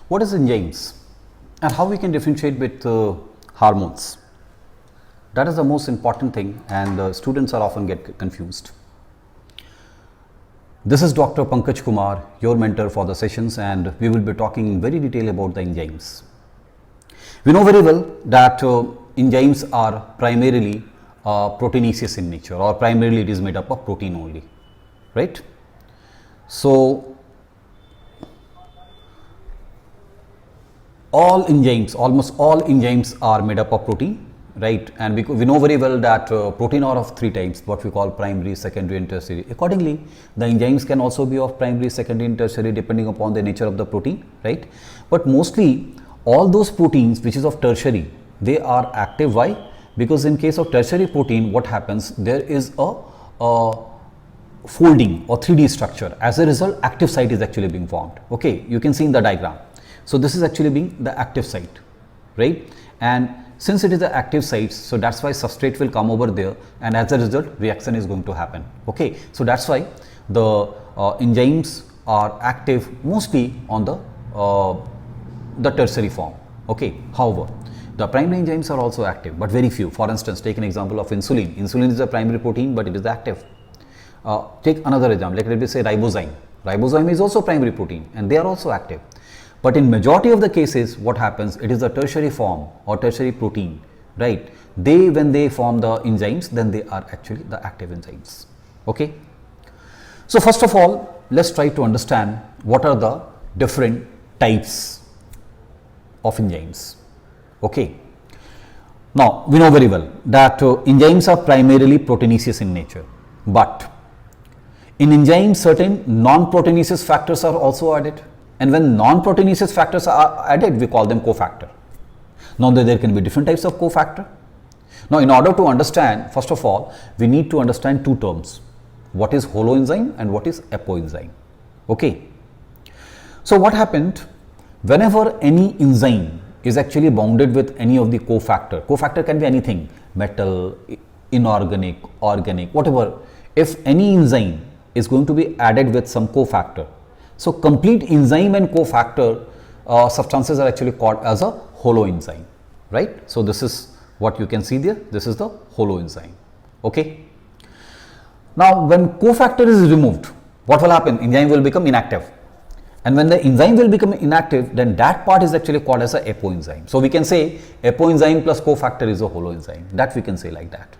What is enzymes and how we can differentiate with hormones? That is the most important thing, and students are often get confused. This is Dr. Pankaj Kumar, your mentor for the sessions, and we will be talking in very detail about the enzymes. We know very well that enzymes are primarily proteinaceous in nature, or primarily it is made up of protein only, right? So, all enzymes, almost all enzymes are made up of protein, right? And we know very well that protein are of three types, what we call primary, secondary and tertiary. Accordingly, the enzymes can also be of primary, secondary and tertiary depending upon the nature of the protein, right? But mostly all those proteins which is of tertiary, they are active. Why? Because in case of tertiary protein, what happens, there is a folding or 3D structure. As a result, active site is actually being formed. Okay, you can see in the diagram. So this is actually being the active site, right? And since it is the active site, so that's why substrate will come over there, and as a result reaction is going to happen. Okay, so that's why the enzymes are active mostly on the tertiary form. Okay, however, the primary enzymes are also active, but very few. For instance, take an example of insulin. Insulin is a primary protein, but it is active. Take another example, like let me say ribozyme. Ribozyme is also primary protein, and they are also active. But in majority of the cases, what happens, it is the tertiary form or tertiary protein, right? When they form the enzymes, then they are actually the active enzymes. Okay. So first of all, let's try to understand what are the different types of enzymes. Okay. Now we know very well that enzymes are primarily proteinaceous in nature, but in enzymes certain non-proteinaceous factors are also added. And when non-proteinaceous factors are added, we call them cofactor. Now there can be different types of cofactor. Now in order to understand, first of all, we need to understand two terms. What is holoenzyme and what is apoenzyme? Okay. So what happened, whenever any enzyme is actually bounded with any of the cofactor can be anything, metal, inorganic, organic, whatever. If any enzyme is going to be added with some cofactor, so complete enzyme and cofactor substances are actually called as a holoenzyme, right? So this is what you can see there. This is the holoenzyme. Okay. Now when cofactor is removed, what will happen? Enzyme will become inactive. And when the enzyme will become inactive, then that part is actually called as a apoenzyme. So we can say apoenzyme plus cofactor is a holoenzyme. That we can say like that,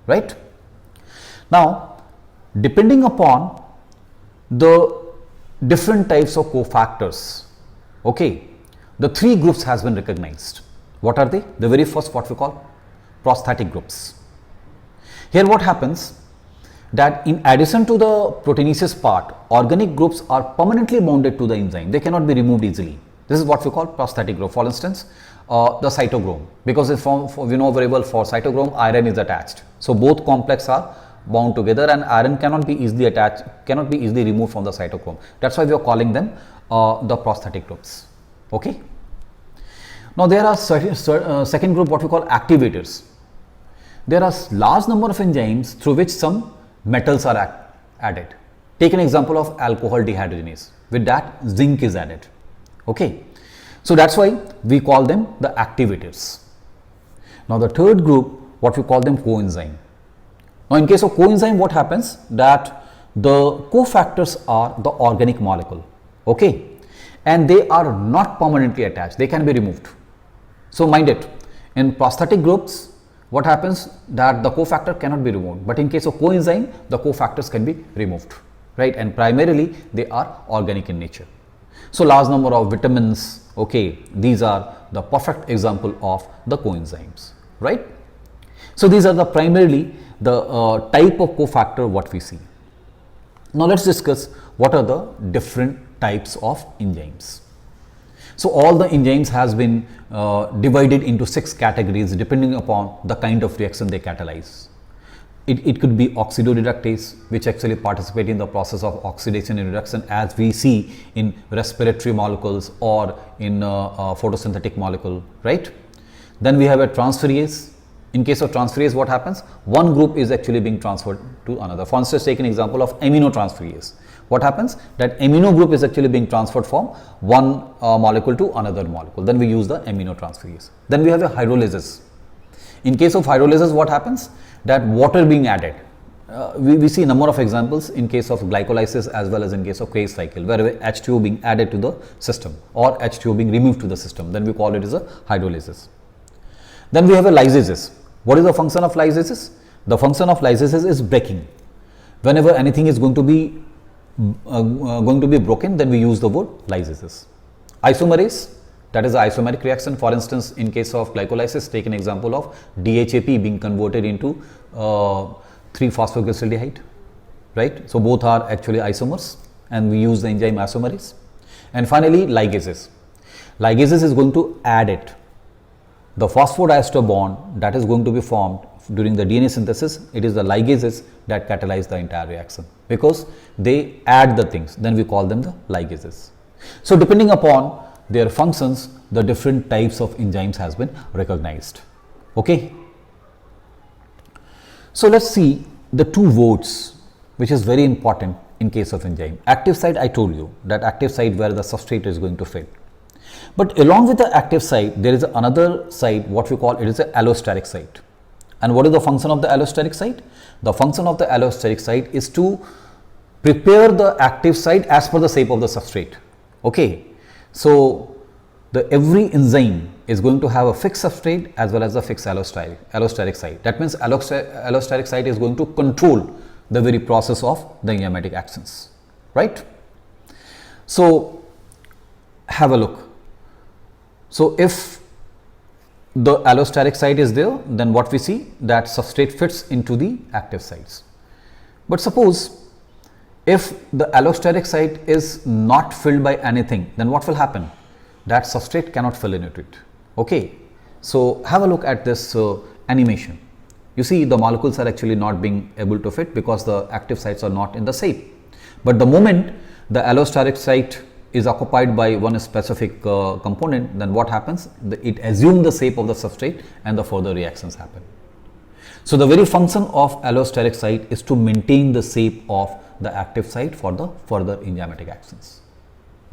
right? Now, depending upon the different types of cofactors, okay, the three groups has been recognized. What are they? The very first, what we call prosthetic groups. Here what happens, that in addition to the proteinaceous part, organic groups are permanently bounded to the enzyme. They cannot be removed easily. This is what we call prosthetic group. For instance, the cytochrome, because we know very well for cytochrome iron is attached. So both complex are bound together, and iron cannot be easily attached, cannot be easily removed from the cytochrome. That's why we are calling them the prosthetic groups. Okay. Now there are second group, what we call activators. There are large number of enzymes through which some metals are added. Take an example of alcohol dehydrogenase. With that, zinc is added. Okay. So that's why we call them the activators. Now the third group, what we call them coenzyme. Now in case of coenzyme, what happens, that the cofactors are the organic molecule, okay, and they are not permanently attached, they can be removed. So mind it, in prosthetic groups, what happens, that the cofactor cannot be removed, but in case of coenzyme, the cofactors can be removed, right, and primarily they are organic in nature. So large number of vitamins, okay, these are the perfect example of the coenzymes, right. So these are the primarily the type of cofactor what we see. Now let's discuss what are the different types of enzymes. So all the enzymes has been divided into 6 categories depending upon the kind of reaction they catalyze. It could be oxidoreductase, which actually participate in the process of oxidation and reduction, as we see in respiratory molecules or in photosynthetic molecule, right. Then we have a transferase. In case of transferase, what happens? One group is actually being transferred to another. For instance, take an example of aminotransferase. What happens? That amino group is actually being transferred from one molecule to another molecule. Then we use the aminotransferase. Then we have a hydrolysis. In case of hydrolysis, what happens? That water being added. We see a number of examples in case of glycolysis as well as in case of Krebs cycle, where H2O being added to the system or H2O being removed to the system. Then we call it as a hydrolysis. Then we have a lysis. What is the function of lysis? The function of lysis is breaking. Whenever anything is going to be broken, then we use the word lysis. Isomerase, that is the isomeric reaction. For instance, in case of glycolysis, take an example of DHAP being converted into 3-phosphoglyceraldehyde, right? So both are actually isomers and we use the enzyme isomerase. And finally, ligases. Ligases is going to add it. The phosphodiester bond that is going to be formed during the DNA synthesis, it is the ligases that catalyze the entire reaction because they add the things, then we call them the ligases. So depending upon their functions, the different types of enzymes has been recognized. Okay. So let's see the two words which is very important in case of enzyme. Active site, I told you that active site where the substrate is going to fit. But along with the active site, there is another site, what we call it is an allosteric site. And what is the function of the allosteric site? The function of the allosteric site is to prepare the active site as per the shape of the substrate. Okay. So every enzyme is going to have a fixed substrate as well as a fixed allosteric site. That means allosteric site is going to control the very process of the enzymatic actions, right? So have a look. So if the allosteric site is there, then what we see that substrate fits into the active sites. But suppose if the allosteric site is not filled by anything, then what will happen? That substrate cannot fill into it. Okay. So have a look at this animation. You see the molecules are actually not being able to fit because the active sites are not in the shape. But the moment the allosteric site is occupied by one specific component, then what happens? It assumes the shape of the substrate and the further reactions happen. So the very function of allosteric site is to maintain the shape of the active site for the further enzymatic actions.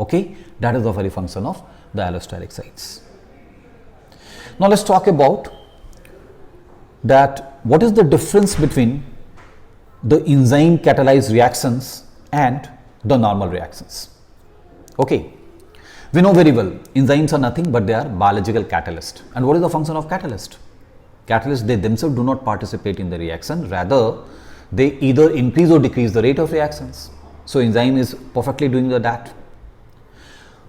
Okay, that is the very function of the allosteric sites. Now let's talk about that what is the difference between the enzyme catalyzed reactions and the normal reactions. Okay, we know very well enzymes are nothing but they are biological catalyst. And what is the function of catalyst? Catalysts, they themselves do not participate in the reaction, rather they either increase or decrease the rate of reactions. So enzyme is perfectly doing that.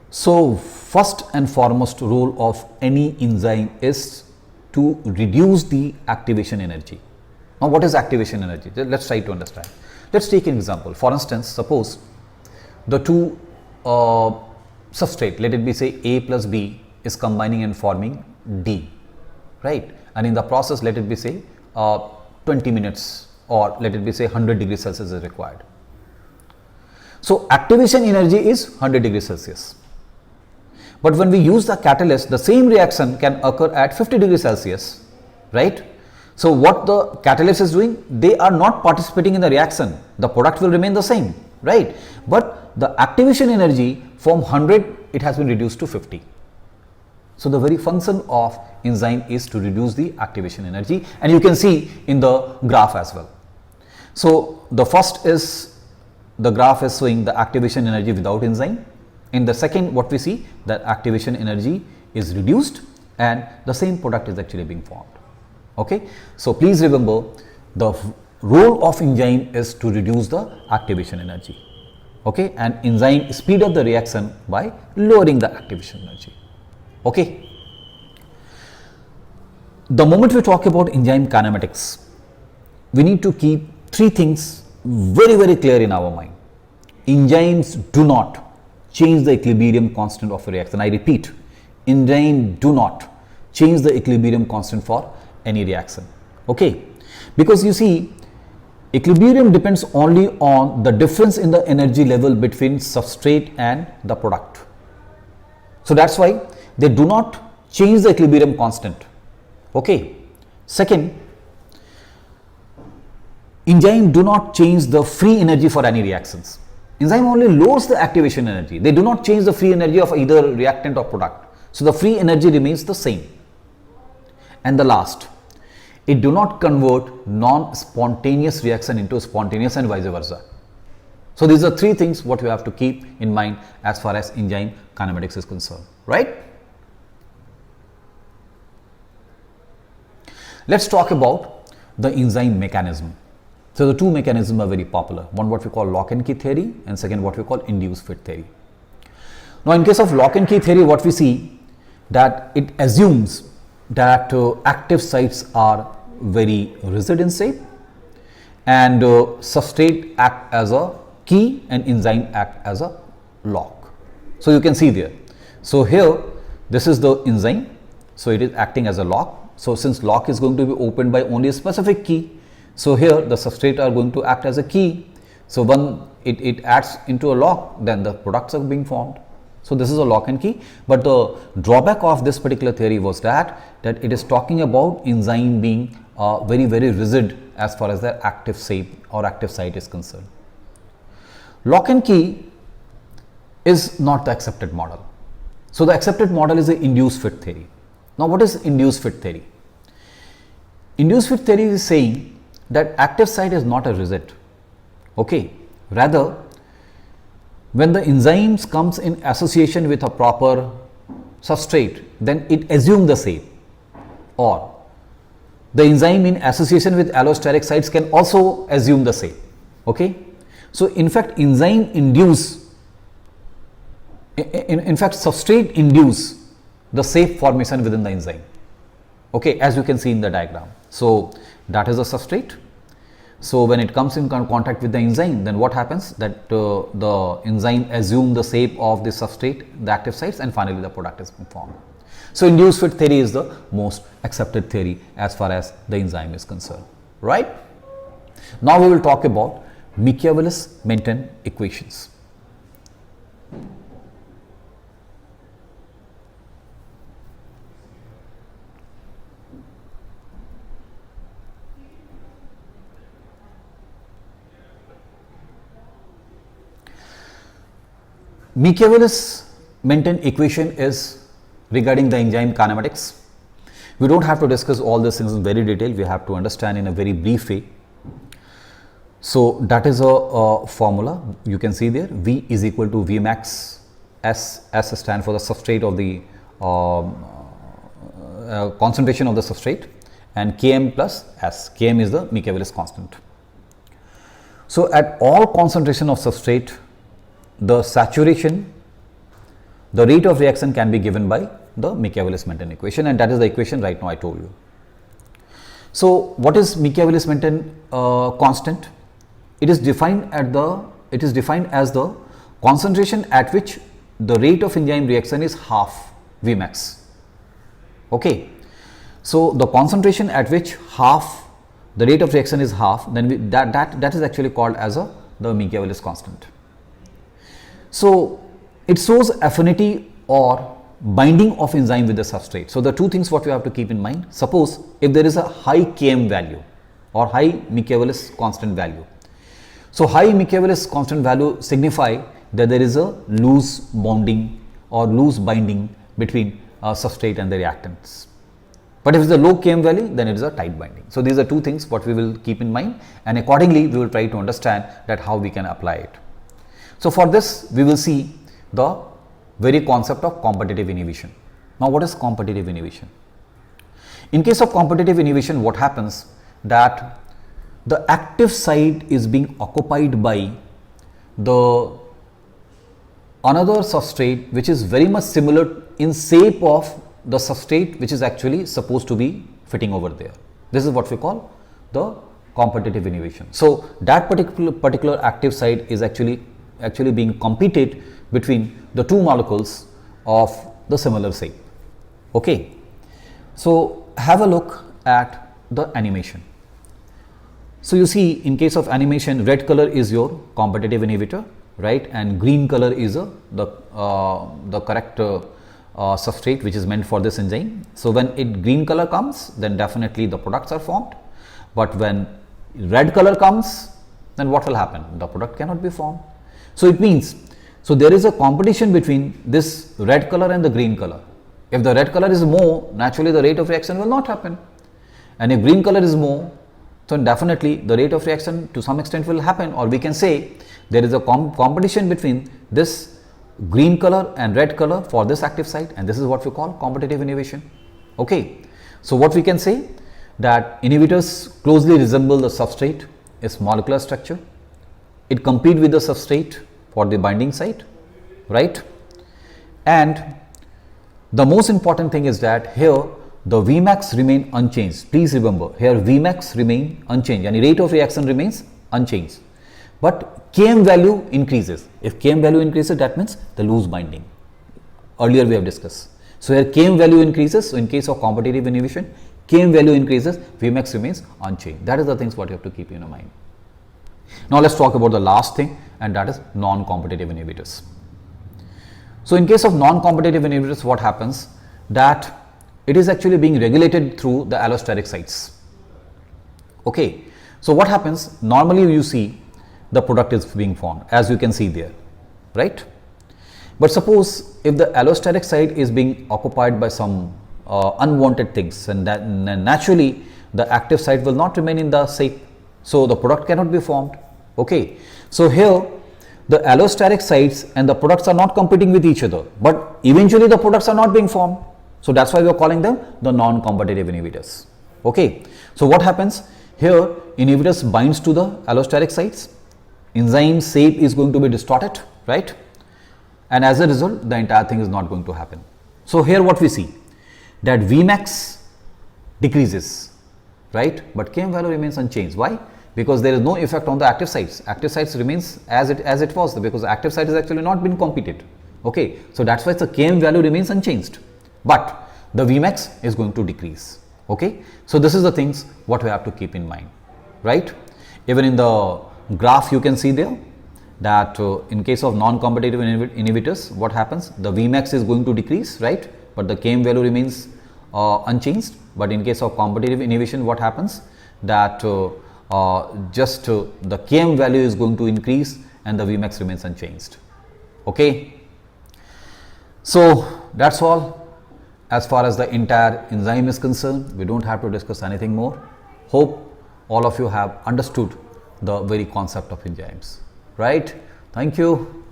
So first and foremost role of any enzyme is to reduce the activation energy. Now what is activation energy? Let's try to understand. Let's take an example. For instance, suppose the two substrate, let it be say A plus B is combining and forming D, right? And in the process, let it be say 20 minutes or let it be say 100 degrees Celsius is required. So activation energy is 100 degrees Celsius. But when we use the catalyst, the same reaction can occur at 50 degrees Celsius, right? So what the catalyst is doing, they are not participating in the reaction. The product will remain the same, right? But the activation energy from 100, it has been reduced to 50. So the very function of enzyme is to reduce the activation energy, and you can see in the graph as well. So the first is the graph is showing the activation energy without enzyme. In the second, what we see that activation energy is reduced and the same product is actually being formed. Okay. So please remember the role of enzyme is to reduce the activation energy. Okay, and enzyme speed up the reaction by lowering the activation energy. Okay. The moment we talk about enzyme kinematics, we need to keep three things very clear in our mind. Enzymes do not change the equilibrium constant of a reaction. I repeat, enzymes do not change the equilibrium constant for any reaction. Okay, because you see, equilibrium depends only on the difference in the energy level between substrate and the product. So that's why they do not change the equilibrium constant. Okay. Second, enzyme do not change the free energy for any reactions. Enzyme only lowers the activation energy. They do not change the free energy of either reactant or product. So the free energy remains the same. And the last, it do not convert non-spontaneous reaction into spontaneous and vice versa. So these are three things what you have to keep in mind as far as enzyme kinematics is concerned, right? Let's talk about the enzyme mechanism. So the two mechanisms are very popular. One what we call lock and key theory, and second what we call induced fit theory. Now in case of lock and key theory, what we see that it assumes that active sites are very rigid in shape, and substrate act as a key and enzyme act as a lock. So you can see there. So here this is the enzyme, so it is acting as a lock. So since lock is going to be opened by only a specific key, so here the substrate are going to act as a key. So when it acts into a lock, then the products are being formed. So this is a lock and key, but the drawback of this particular theory was that it is talking about enzyme being very rigid as far as the active shape or active site is concerned. Lock and key is not the accepted model. So the accepted model is the induced fit theory. Now what is induced fit theory? Induced fit theory is saying that active site is not a rigid. Okay, rather when the enzymes comes in association with a proper substrate, then it assumes the shape, or the enzyme in association with allosteric sites can also assume the shape. Okay, so in fact enzyme induce, in fact substrate induce the shape formation within the enzyme. Okay, as you can see in the diagram. So that is a substrate. So when it comes in contact with the enzyme, then what happens, that the enzyme assume the shape of the substrate, the active sites, and finally the product is formed. So induced fit theory is the most accepted theory as far as the enzyme is concerned, right? Now we will talk about Michaelis-Menten equations. Michaelis-Menten equation is regarding the enzyme kinematics. We don't have to discuss all these things in very detail. We have to understand in a very brief way. So that is a formula you can see there. V is equal to V max. S stands for the substrate of the concentration of the substrate, and Km plus S. Km is the Michaelis constant. So at all concentration of substrate, the saturation, the rate of reaction can be given by the Michaelis-Menten equation, and that is the equation right now I told you. So what is Michaelis-Menten constant? It is defined as the concentration at which the rate of enzyme reaction is half V max. Okay, so the concentration at which half the rate of reaction is half, then that is actually called as the Michaelis constant. So it shows affinity or binding of enzyme with the substrate. So the two things what we have to keep in mind. Suppose if there is a high Km value or high Michaelis constant value. So high Michaelis constant value signify that there is a loose bonding or loose binding between substrate and the reactants. But if it is a low Km value, then it is a tight binding. So these are two things what we will keep in mind, and accordingly we will try to understand that how we can apply it. So for this we will see the very concept of competitive inhibition. Now what is competitive inhibition? In case of competitive inhibition, what happens that the active site is being occupied by the another substrate which is very much similar in shape of the substrate which is actually supposed to be fitting over there. This is what we call the competitive inhibition. So that particular active site is actually being competed between the two molecules of the similar shape. Okay, so have a look at the animation. So you see, in case of animation, red color is your competitive inhibitor, right, and green color is the correct substrate which is meant for this enzyme. So when green color comes, then definitely the products are formed, but when red color comes, then what will happen? The product cannot be formed. So it means, so there is a competition between this red color and the green color. If the red color is more, naturally the rate of reaction will not happen. And if green color is more, so definitely the rate of reaction to some extent will happen, or we can say there is a competition between this green color and red color for this active site, and this is what we call competitive inhibition. Okay. So what we can say, that inhibitors closely resemble the substrate, its molecular structure. It compete with the substrate for the binding site, right? And the most important thing is that here the Vmax remain unchanged. Please remember, here Vmax remain unchanged and the rate of reaction remains unchanged. But Km value increases. If Km value increases, that means the loose binding. Earlier we have discussed. So here Km value increases. So in case of competitive inhibition, Km value increases, Vmax remains unchanged. That is the things what you have to keep in your mind. Now let's talk about the last thing, and that is non-competitive inhibitors. So in case of non-competitive inhibitors, what happens, that it is actually being regulated through the allosteric sites. Okay. So what happens, normally you see the product is being formed, as you can see there, right? But suppose if the allosteric site is being occupied by some unwanted things, and that naturally the active site will not remain in the site, so the product cannot be formed. Okay. So here the allosteric sites and the products are not competing with each other, but eventually the products are not being formed. So that's why we are calling them the non-competitive inhibitors. Okay. So what happens here, inhibitors binds to the allosteric sites, enzyme shape is going to be distorted, right? And as a result, the entire thing is not going to happen. So here what we see, that Vmax decreases, right? But Km value remains unchanged. Why? Because there is no effect on the active sites. Active sites remains as it was, because the active site has actually not been competed. Okay. So that's why the Km value remains unchanged, but the Vmax is going to decrease. Okay. So this is the things what we have to keep in mind, right? Even in the graph you can see there that in case of non-competitive inhibitors, what happens, the Vmax is going to decrease, right? But the Km value remains unchanged. But in case of competitive inhibition, what happens, that the Km value is going to increase and the Vmax remains unchanged. Okay. So that's all as far as the entire enzyme is concerned. We don't have to discuss anything more. Hope all of you have understood the very concept of enzymes, right? Thank you.